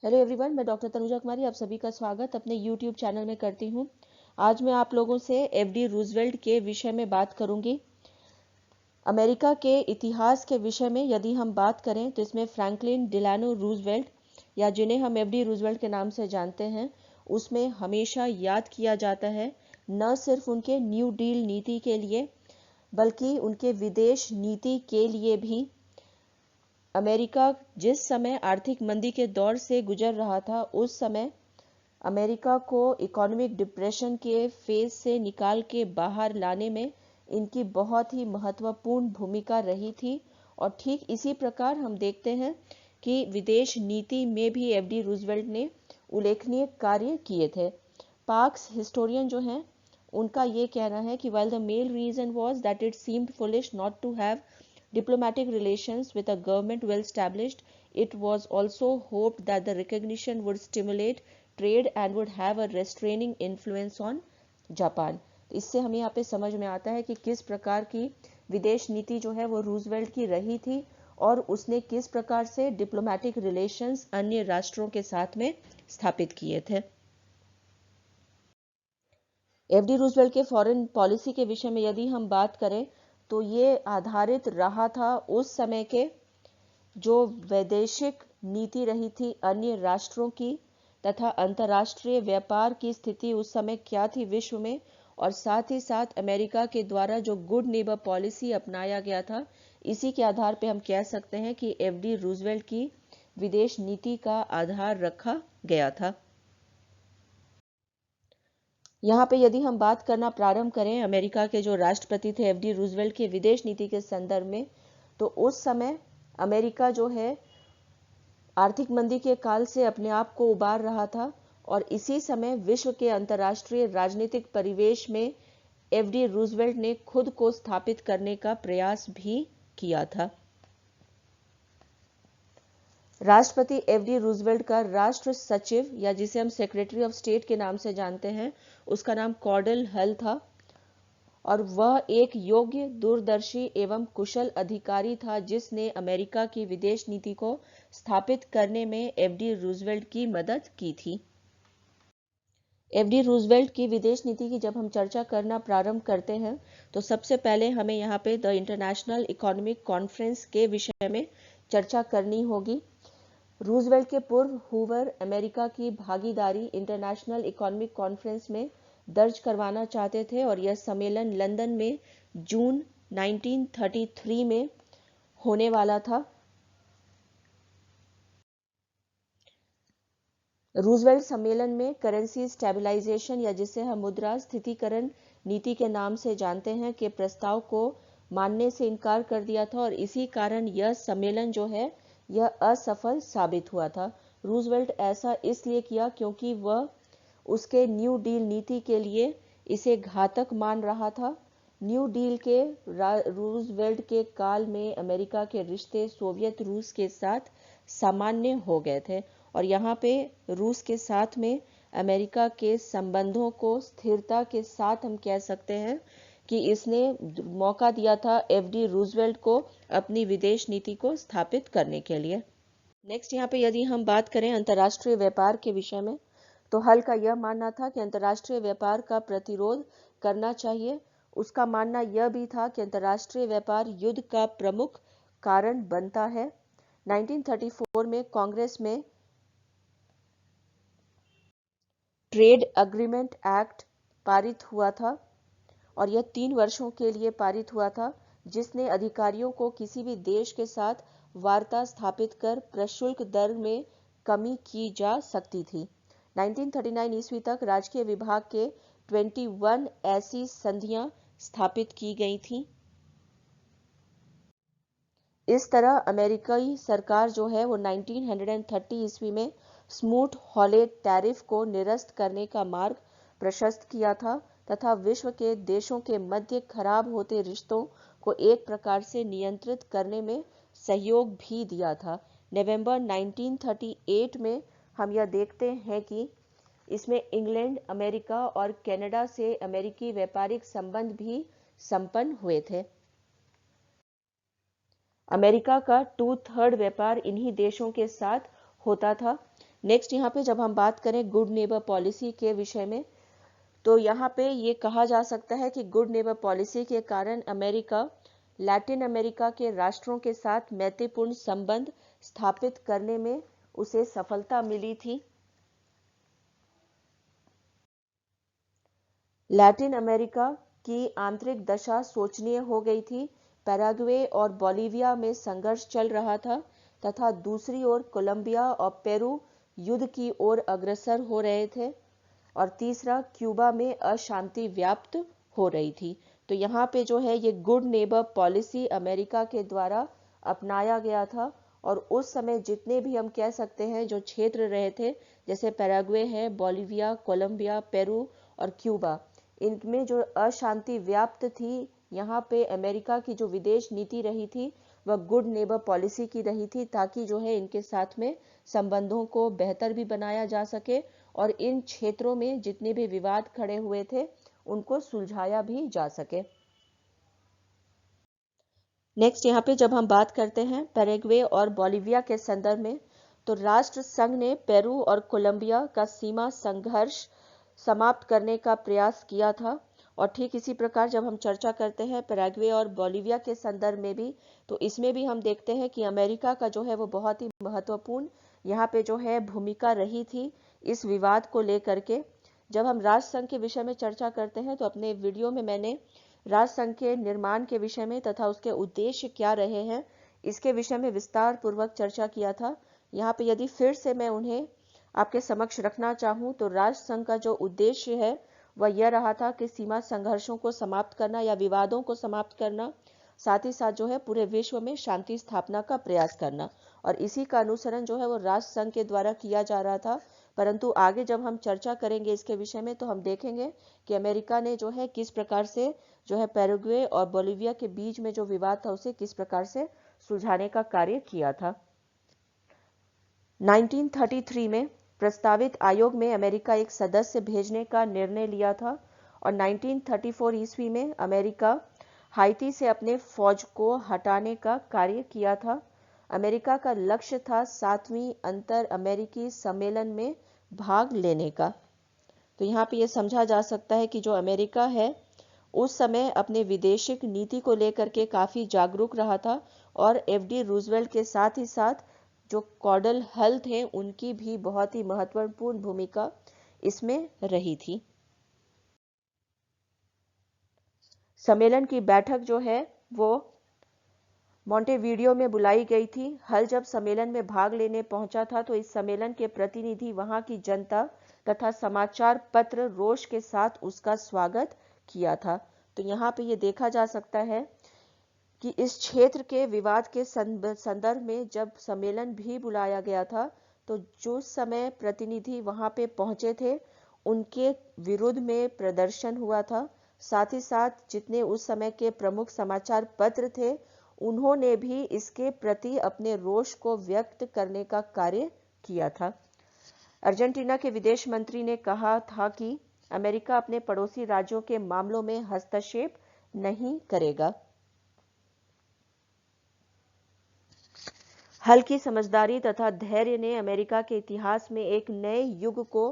Hello everyone, मैं doctor Tanuja कुमारी आप सभी का स्वागत अपने यूट्यूब चैनल में करती हूँ। आज मैं आप लोगों से एफडी रूजवेल्ट के विषय में बात करूंगी। अमेरिका के इतिहास के विषय में यदि हम बात करें तो इसमें फ्रैंकलिन डिलानो रूजवेल्ट या जिन्हें हम एफडी रूजवेल्ट के नाम से जानते हैं, उसमें हमेशा याद किया जाता है न सिर्फ उनके न्यू डील नीति के लिए बल्कि उनके विदेश नीति के लिए भी। अमेरिका जिस समय आर्थिक मंदी के दौर से गुजर रहा था, उस समय अमेरिका को इकोनॉमिक डिप्रेशन के फेज से निकाल के बाहर लाने में इनकी बहुत ही महत्वपूर्ण भूमिका रही थी। और ठीक इसी प्रकार हम देखते हैं कि विदेश नीति में भी एफडी रूजवेल्ट ने उल्लेखनीय कार्य किए थे। पार्क्स हिस्टोरियन जो हैं, उनका ये कहना है कि while the main reason was that it seemed foolish not to have diplomatic relations with a government well established, it was also hoped that the recognition would stimulate trade and would have a restraining influence on Japan. इससे हमें यहाँ पे समझ में आता है कि किस प्रकार की विदेश नीति जो है वो रूजवेल्ट की रही थी और उसने किस प्रकार से डिप्लोमेटिक रिलेशंस अन्य राष्ट्रों के साथ में स्थापित किए थे। एफडी रूजवेल्ट के फॉरेन पॉलिसी के विषय में यदि हम बात करें तो ये आधारित रहा था उस समय के जो वैदेशिक नीति रही थी अन्य राष्ट्रों की तथा अंतर्राष्ट्रीय व्यापार की स्थिति उस समय क्या थी विश्व में, और साथ ही साथ अमेरिका के द्वारा जो गुड नेबर पॉलिसी अपनाया गया था, इसी के आधार पर हम कह सकते हैं कि एफडी रूजवेल्ट की विदेश नीति का आधार रखा गया था। यहाँ पे यदि हम बात करना प्रारंभ करें अमेरिका के जो राष्ट्रपति थे एफडी रूजवेल्ट के विदेश नीति के संदर्भ में, तो उस समय अमेरिका जो है आर्थिक मंदी के काल से अपने आप को उबार रहा था और इसी समय विश्व के अंतर्राष्ट्रीय राजनीतिक परिवेश में एफडी रूजवेल्ट ने खुद को स्थापित करने का प्रयास भी किया था। राष्ट्रपति एफडी रूजवेल्ट का राष्ट्र सचिव या जिसे हम सेक्रेटरी ऑफ स्टेट के नाम से जानते हैं, उसका नाम कॉर्डेल हल था और वह एक योग्य, दूरदर्शी एवं कुशल अधिकारी था जिसने अमेरिका की विदेश नीति को स्थापित करने में एफडी रूजवेल्ट की मदद की थी। एफडी रूजवेल्ट की विदेश नीति की जब हम चर्चा करना प्रारंभ करते हैं तो सबसे पहले हमें यहाँ पे द इंटरनेशनल इकोनॉमिक कॉन्फ्रेंस के विषय में चर्चा करनी होगी। रूजवेल्ट के पूर्व हूवर अमेरिका की भागीदारी इंटरनेशनल इकोनॉमिक कॉन्फ्रेंस में दर्ज करवाना चाहते थे और यह सम्मेलन लंदन में जून 1933 में होने वाला था। रूजवेल्ट सम्मेलन में करेंसी स्टेबलाइजेशन या जिसे हम मुद्रा स्थितिकरण नीति के नाम से जानते हैं के प्रस्ताव को मानने से इनकार कर दिया था और इसी कारण यह सम्मेलन जो है यह असफल साबित हुआ था। रूजवेल्ट ऐसा इसलिए किया क्योंकि वह उसके न्यू डील नीति के लिए इसे घातक मान रहा था। न्यू डील के रूजवेल्ट के काल में अमेरिका के रिश्ते सोवियत रूस के साथ सामान्य हो गए थे और यहाँ पे रूस के साथ में अमेरिका के संबंधों को स्थिरता के साथ हम कह सकते हैं कि इसने मौका दिया था एफडी रूजवेल्ट को अपनी विदेश नीति को स्थापित करने के लिए। नेक्स्ट यहाँ पे यदि हम बात करें अंतर्राष्ट्रीय व्यापार के विषय में, तो हल का यह मानना था कि अंतर्राष्ट्रीय व्यापार का प्रतिरोध करना चाहिए। उसका मानना यह भी था कि अंतर्राष्ट्रीय व्यापार युद्ध का प्रमुख कारण बनता है। 1934 में कांग्रेस में ट्रेड अग्रीमेंट एक्ट पारित हुआ था और यह 3 वर्षों के लिए पारित हुआ था, जिसने अधिकारियों को किसी भी देश के साथ वार्ता स्थापित कर प्रशुल्क दर में कमी की जा सकती थी। 1939 ईस्वी तक राजकीय विभाग के 21 ऐसी संधियां स्थापित की गई थीं। इस तरह अमेरिकी सरकार जो है वो 1930 ईस्वी में स्मूथ हॉले टैरिफ को निरस्त करने का मार्ग प्रशस्त किया था तथा विश्व के देशों के मध्य खराब होते रिश्तों को एक प्रकार से नियंत्रित करने में सहयोग भी दिया था। नवंबर 1938 में हम यह देखते हैं कि इसमें इंग्लैंड, अमेरिका और कनाडा से अमेरिकी व्यापारिक संबंध भी संपन्न हुए थे। अमेरिका का 2/3 व्यापार इन्हीं देशों के साथ होता था। नेक्स्ट यहाँ पे जब हम बात करें गुड नेबर पॉलिसी के विषय में, तो यहाँ पे ये कहा जा सकता है कि गुड नेबर पॉलिसी के कारण अमेरिका लैटिन अमेरिका के राष्ट्रों के साथ मैत्रीपूर्ण संबंध स्थापित करने में उसे सफलता मिली थी। लैटिन अमेरिका की आंतरिक दशा शोचनीय हो गई थी। पैराग्वे और बोलिविया में संघर्ष चल रहा था तथा दूसरी ओर कोलंबिया और पेरू युद्ध की ओर अग्रसर हो रहे थे, और तीसरा क्यूबा में अशांति व्याप्त हो रही थी। तो यहाँ पे जो है ये गुड नेबर पॉलिसी अमेरिका के द्वारा अपनाया गया था, और उस समय जितने भी हम कह सकते हैं जो क्षेत्र रहे थे, जैसे पैराग्वे है, बोलिविया, कोलंबिया, पेरू और क्यूबा, इनमें जो अशांति व्याप्त थी, यहाँ पे अमेरिका की जो विदेश नीति रही थी वह गुड नेबर पॉलिसी की रही थी, ताकि जो है इनके साथ में संबंधों को बेहतर भी बनाया जा सके और इन क्षेत्रों में जितने भी विवाद खड़े हुए थे उनको सुलझाया भी जा सके। नेक्स्ट यहाँ पे जब हम बात करते हैं पैराग्वे और बोलिविया के संदर्भ में, तो राष्ट्र संघ ने पेरू और कोलंबिया का सीमा संघर्ष समाप्त करने का प्रयास किया था। और ठीक इसी प्रकार जब हम चर्चा करते हैं पैराग्वे और बोलिविया के संदर्भ में भी, तो इसमें भी हम देखते हैं कि अमेरिका का जो है वो बहुत ही महत्वपूर्ण यहाँ पे जो है भूमिका रही थी इस विवाद को लेकर के। जब हम राष्ट्र संघ के विषय में चर्चा करते हैं तो अपने वीडियो में मैंने राष्ट्र संघ के निर्माण के विषय में तथा उसके उद्देश्य क्या रहे हैं इसके विषय में विस्तार पूर्वक चर्चा किया था। यहाँ पे यदि फिर से मैं उन्हें आपके समक्ष रखना चाहूँ तो राष्ट्र संघ का जो उद्देश्य है वह यह रहा था कि सीमा संघर्षों को समाप्त करना या विवादों को समाप्त करना, साथ ही साथ जो है पूरे विश्व में शांति स्थापना का प्रयास करना, और इसी का अनुसरण जो है वो राष्ट्र संघ के द्वारा किया जा रहा था। परंतु आगे जब हम चर्चा करेंगे इसके विषय में तो हम देखेंगे कि अमेरिका ने जो है किस प्रकार से जो है पैराग्वे और बोलिविया के बीच में जो विवाद था उसे किस प्रकार से सुलझाने का कार्य किया था। 1933 में प्रस्तावित आयोग में अमेरिका एक सदस्य भेजने का निर्णय लिया था, और 1934 ईस्वी में अमेरिका हाइती से अपने फौज को हटाने का कार्य किया था। अमेरिका का लक्ष्य था 7वीं अंतर अमेरिकी सम्मेलन में भाग लेने का। तो यहाँ पे ये समझा जा सकता है कि जो अमेरिका है उस समय अपने विदेशिक नीति को लेकर के काफी जागरूक रहा था, और एफडी रूजवेल्ट के साथ ही साथ जो कॉर्डल हल थे उनकी भी बहुत ही महत्वपूर्ण भूमिका इसमें रही थी। सम्मेलन की बैठक जो है वो मॉन्टेवीडियो में बुलाई गई थी। हल जब सम्मेलन में भाग लेने पहुंचा था तो इस सम्मेलन के प्रतिनिधि वहां की जनता तथा समाचार पत्र रोष के साथ उसका स्वागत किया था। तो यहाँ पे ये देखा जा सकता है कि इस क्षेत्र के विवाद के संदर्भ में जब सम्मेलन भी बुलाया गया था तो जो समय प्रतिनिधि वहां पे पहुंचे थे उनके विरुद्ध में प्रदर्शन हुआ था। साथ ही साथ जितने उस समय के प्रमुख समाचार पत्र थे उन्होंने भी इसके प्रति अपने रोष को व्यक्त करने का कार्य किया था। अर्जेंटीना के विदेश मंत्री ने कहा था कि अमेरिका अपने पड़ोसी राज्यों के मामलों में हस्तक्षेप नहीं करेगा। हल की समझदारी तथा धैर्य ने अमेरिका के इतिहास में एक नए युग को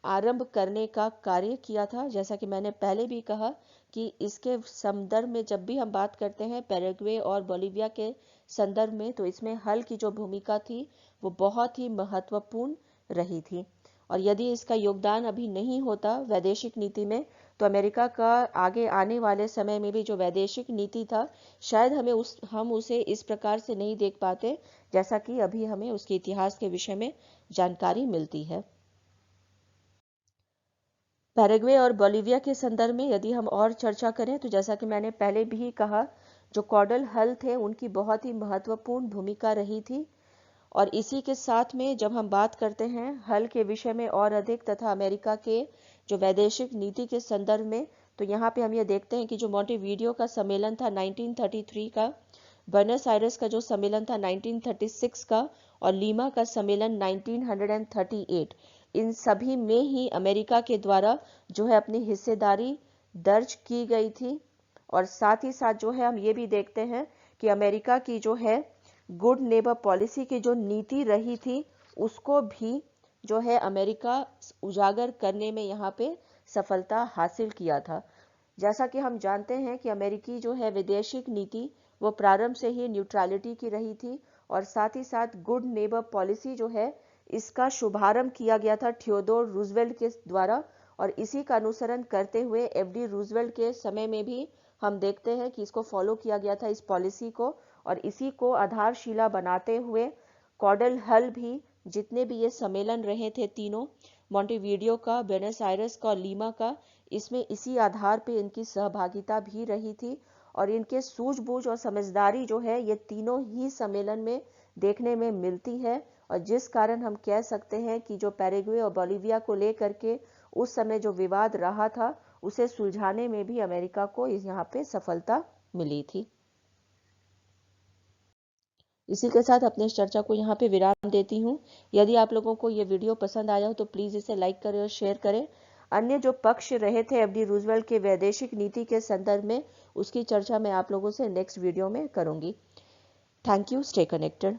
आरंभ करने का कार्य किया था। जैसा कि मैंने पहले भी कहा कि इसके संदर्भ में जब भी हम बात करते हैं पैराग्वे और बोलिविया के संदर्भ में, तो इसमें हल की जो भूमिका थी वो बहुत ही महत्वपूर्ण रही थी। और यदि इसका योगदान अभी नहीं होता वैदेशिक नीति में, तो अमेरिका का आगे आने वाले समय में भी जो वैदेशिक नीति था शायद हम उसे इस प्रकार से नहीं देख पाते जैसा कि अभी हमें उसके इतिहास के विषय में जानकारी मिलती है। पैराग्वे और बोलिविया के संदर्भ में यदि हम और चर्चा करें तो जैसा कि मैंने पहले भी कहा, जो कॉर्डल हल थे उनकी बहुत ही महत्वपूर्ण भूमिका रही थी। और इसी के साथ में जब हम बात करते हैं हल के विषय में और अधिक तथा अमेरिका के जो वैदेशिक नीति के संदर्भ में, तो यहाँ पे हम ये देखते हैं कि जो मॉन्टेवीडियो का सम्मेलन था 1933 का, बर्नस आयरस का जो सम्मेलन था 1936 का, और लीमा का सम्मेलन 1938, इन सभी में ही अमेरिका के द्वारा जो है अपनी हिस्सेदारी दर्ज की गई थी। और साथ ही साथ जो है हम ये भी देखते हैं कि अमेरिका की जो है गुड नेबर पॉलिसी की जो नीति रही थी उसको भी जो है अमेरिका उजागर करने में यहाँ पे सफलता हासिल किया था। जैसा कि हम जानते हैं कि अमेरिकी जो है विदेशिक नीति वो प्रारंभ से ही न्यूट्रलिटी की रही थी और साथ ही साथ गुड नेबर पॉलिसी जो है इसका शुभारंभ किया गया था थियोडोर रूजवेल्ट के द्वारा, और इसी का अनुसरण करते हुए एफडी रूजवेल्ट के समय में भी हम देखते हैं कि इसको फॉलो किया गया था, इस पॉलिसी को, और इसी को आधारशिला बनाते हुए कॉर्डल हल भी जितने भी ये सम्मेलन रहे थे तीनों, मॉन्टेवीडियो का, बेनस आयरस का और लीमा का, इसमें इसी आधार पे इनकी सहभागिता भी रही थी। और इनके सूझबूझ और समझदारी जो है ये तीनों ही सम्मेलन में देखने में मिलती है, और जिस कारण हम कह सकते हैं कि जो पैराग्वे और बोलिविया को लेकर के उस समय जो विवाद रहा था उसे सुलझाने में भी अमेरिका को यहाँ पे सफलता मिली थी। इसी के साथ अपने इस चर्चा को यहाँ पे विराम देती हूँ। यदि आप लोगों को ये वीडियो पसंद आया हो तो प्लीज इसे लाइक करें और शेयर करें। अन्य जो पक्ष रहे थे एफडी रूजवेल्ट के वैदेशिक नीति के संदर्भ में उसकी चर्चा मैं आप लोगों से नेक्स्ट वीडियो में करूंगी। Thank you. Stay connected.